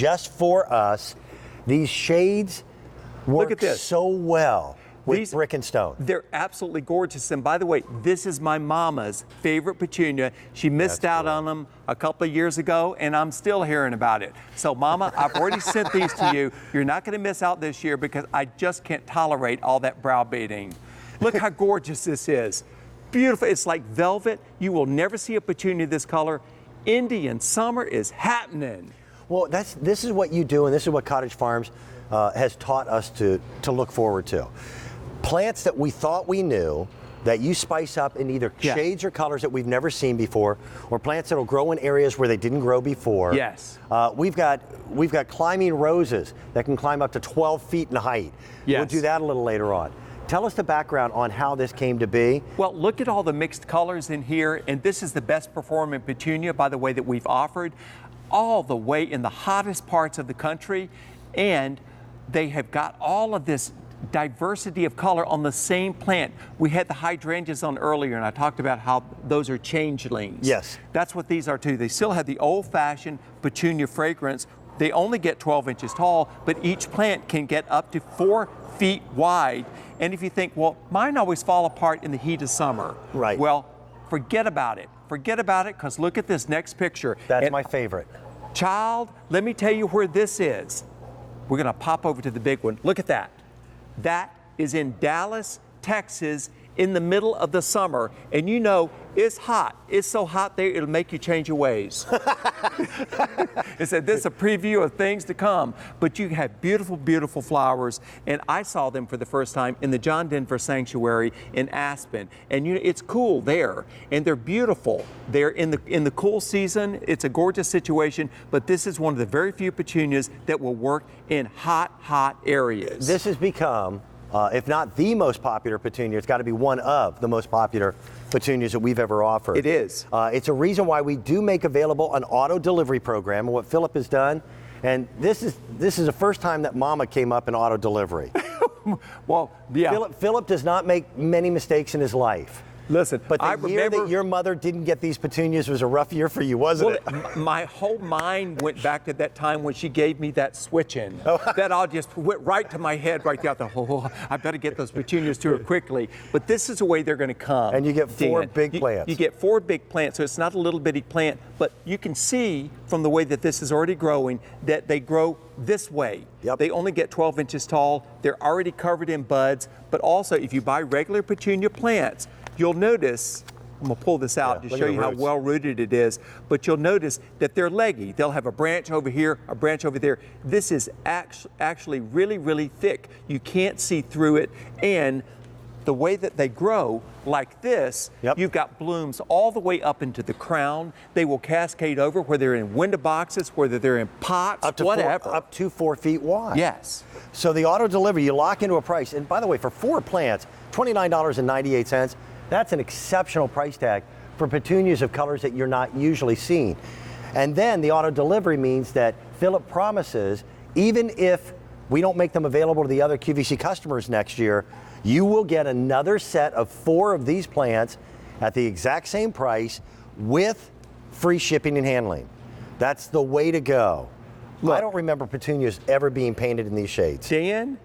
just for us. These shades work Look at this. so well with brick and stone. They're absolutely gorgeous. And by the way, this is my mama's favorite petunia. She missed out on them a couple of years ago, and I'm still hearing about it. So, Mama, I've already sent these to you. You're not going to miss out this year because I just can't tolerate all that browbeating. Look how gorgeous this is. Beautiful. It's like velvet. You will never see a petunia this color. Indian summer is happening. Well, this is what you do, and this is what Cottage Farms has taught us to look forward to. Plants that we thought we knew, that you spice up in either shades or colors that we've never seen before, or plants that'll grow in areas where they didn't grow before. Yes. We've got climbing roses that can climb up to 12 feet in height. Yes. We'll do that a little later on. Tell us the background on how this came to be. Well, look at all the mixed colors in here, and this is the best performing petunia, by the way, that we've offered all the way in the hottest parts of the country, and they have got all of this diversity of color on the same plant. We had the hydrangeas on earlier, and I talked about how those are changelings. Yes. That's what these are too. They still have the old-fashioned petunia fragrance. They only get 12 inches tall, but each plant can get up to 4 feet wide. And if you think, well, mine always fall apart in the heat of summer. Right. Well, forget about it. Forget about it, because look at this next picture. That's my favorite. Child, let me tell you where this is. We're going to pop over to the big one. Look at that. That is in Dallas, Texas, in the middle of the summer. And you know, it's hot. It's so hot there, it'll make you change your ways. It said this is a preview of things to come. But you have beautiful, beautiful flowers. And I saw them for the first time in the John Denver Sanctuary in Aspen. And you know, it's cool there. And they're beautiful. They're in the cool season. It's a gorgeous situation. But this is one of the very few petunias that will work in hot, hot areas. This has become, if not the most popular petunia, it's got to be one of the most popular petunias that we've ever offered. It is. It's a reason why we do make available an auto delivery program, and what Philip has done, and this is the first time that Mama came up in auto delivery. Well, yeah. Philip does not make many mistakes in his life. Listen, but the year that your mother didn't get these petunias was a rough year for you, wasn't it? My whole mind went back to that time when she gave me that switch-in. That all just went right to my head right there. I better get those petunias to her quickly. But this is the way they're going to come. And you get four big plants. You get 4 big plants, so it's not a little bitty plant. But you can see from the way that this is already growing that they grow this way. Yep. They only get 12 inches tall. They're already covered in buds. But also, if you buy regular petunia plants, you'll notice, I'm going to pull this out to show you how well rooted it is, but you'll notice that they're leggy. They'll have a branch over here, a branch over there. This is actually really, really thick. You can't see through it, and the way that they grow like this, you've got blooms all the way up into the crown. They will cascade over, whether they're in window boxes, whether they're in pots, whatever. Up to 4 feet wide. Yes. So the auto delivery, you lock into a price, and by the way, for 4 plants, $29.98. That's an exceptional price tag for petunias of colors that you're not usually seeing. And then the auto delivery means that Philip promises, even if we don't make them available to the other QVC customers next year, you will get another set of 4 of these plants at the exact same price with free shipping and handling. That's the way to go. Look, I don't remember petunias ever being painted in these shades. Dan,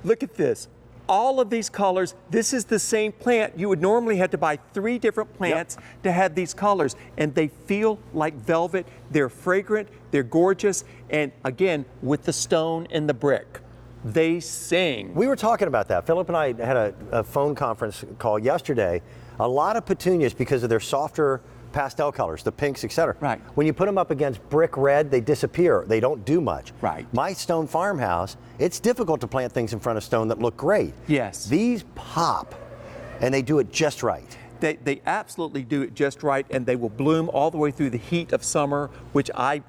look at this. All of these colors, this is the same plant. You would normally have to buy 3 different plants to have these colors, and they feel like velvet. They're fragrant, they're gorgeous, and again, with the stone and the brick, they sing. We were talking about that. Philip and I had a phone conference call yesterday. A lot of petunias, because of their softer pastel colors, the pinks, etc. Right. When you put them up against brick red, they disappear. They don't do much. Right. My stone farmhouse, it's difficult to plant things in front of stone that look great. Yes. These pop, and they do it just right. They absolutely do it just right, and they will bloom all the way through the heat of summer, which I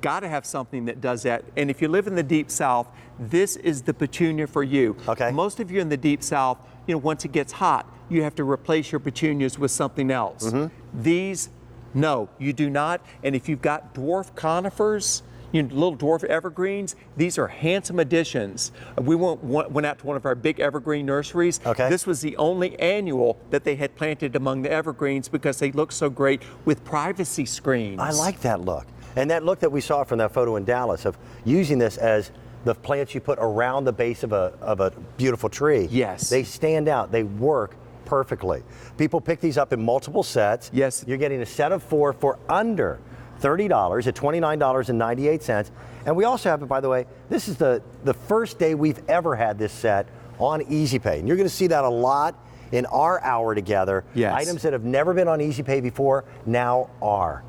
got to have something that does that. And if you live in the Deep South, this is the petunia for you. Okay. Most of you in the Deep South, you know, once it gets hot, you have to replace your petunias with something else. These, no, you do not. And if you've got dwarf conifers, you know, little dwarf evergreens, these are handsome additions. We went out to one of our big evergreen nurseries. Okay. This was the only annual that they had planted among the evergreens because they look so great with privacy screens. I like that look. And that look that we saw from that photo in Dallas of using this as the plants you put around the base of a beautiful tree. Yes. They stand out. They work perfectly. People pick these up in multiple sets. Yes. You're getting a set of 4 for under $30 at $29.98. And we also have it, by the way, this is the first day we've ever had this set on Easy Pay. And you're going to see that a lot in our hour together. Yes. Items that have never been on Easy Pay before now are.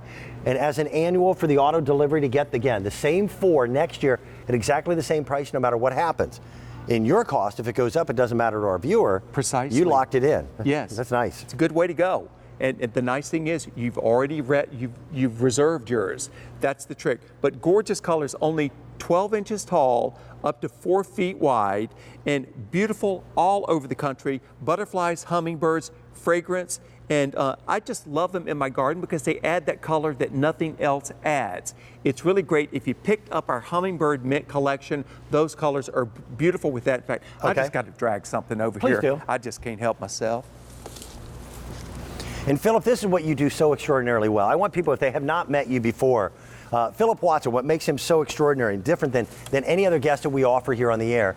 And as an annual for the auto delivery to get, again, the same 4 next year at exactly the same price no matter what happens. In your cost, if it goes up, it doesn't matter to our viewer. Precisely. You locked it in. Yes. That's nice. It's a good way to go. And the nice thing is you've already you've reserved yours. That's the trick. But gorgeous colors, only 12 inches tall, up to 4 feet wide, and beautiful all over the country. Butterflies, hummingbirds, fragrance, and I just love them in my garden because they add that color that nothing else adds. It's really great. If you picked up our hummingbird mint collection, those colors are beautiful with that. In fact, I Okay. just got to drag something over Please here. do. I just can't help myself. And Philip, this is what you do so extraordinarily well. I want people, if they have not met you before, Philip Watson, what makes him so extraordinary and different than any other guest that we offer here on the air,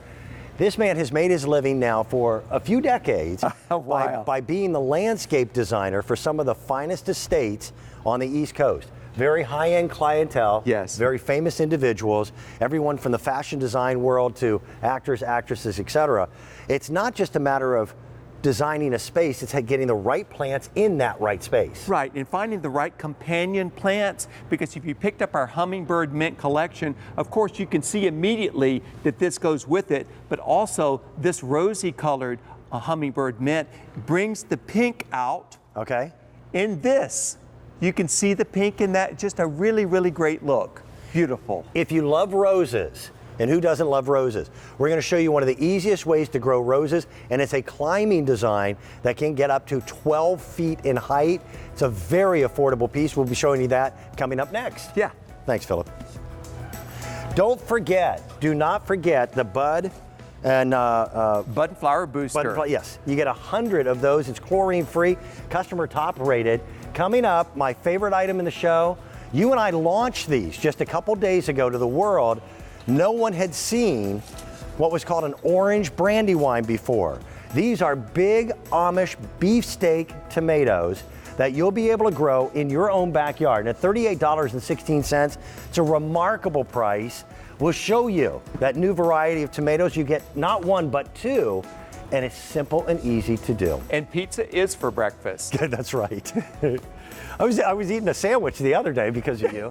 this man has made his living now for a few decades Wow. by being the landscape designer for some of the finest estates on the East Coast. Very high-end clientele, Yes. very famous individuals, everyone from the fashion design world to actors, actresses, etc. It's not just a matter of designing a space, it's getting the right plants in that right space. Right, and finding the right companion plants, because if you picked up our hummingbird mint collection, of course you can see immediately that this goes with it, but also this rosy colored hummingbird mint brings the pink out. Okay. In this, you can see the pink in that, just a really, really great look. Beautiful. If you love roses, and who doesn't love roses? We're going to show you one of the easiest ways to grow roses, and it's a climbing design that can get up to 12 feet in height. It's a very affordable piece. We'll be showing you that coming up next. Yeah. Thanks, Philip. Do not forget the bud and Bud and flower booster. yes, you get 100 of those. It's chlorine-free, customer top rated. Coming up, my favorite item in the show. You and I launched these just a couple days ago to the world. No one had seen what was called an orange brandy wine before. These are big Amish beefsteak tomatoes that you'll be able to grow in your own backyard. And at $38.16, it's a remarkable price. We'll show you that new variety of tomatoes. You get not 1, but 2, and it's simple and easy to do. And pizza is for breakfast. That's right. I was eating a sandwich the other day because of you.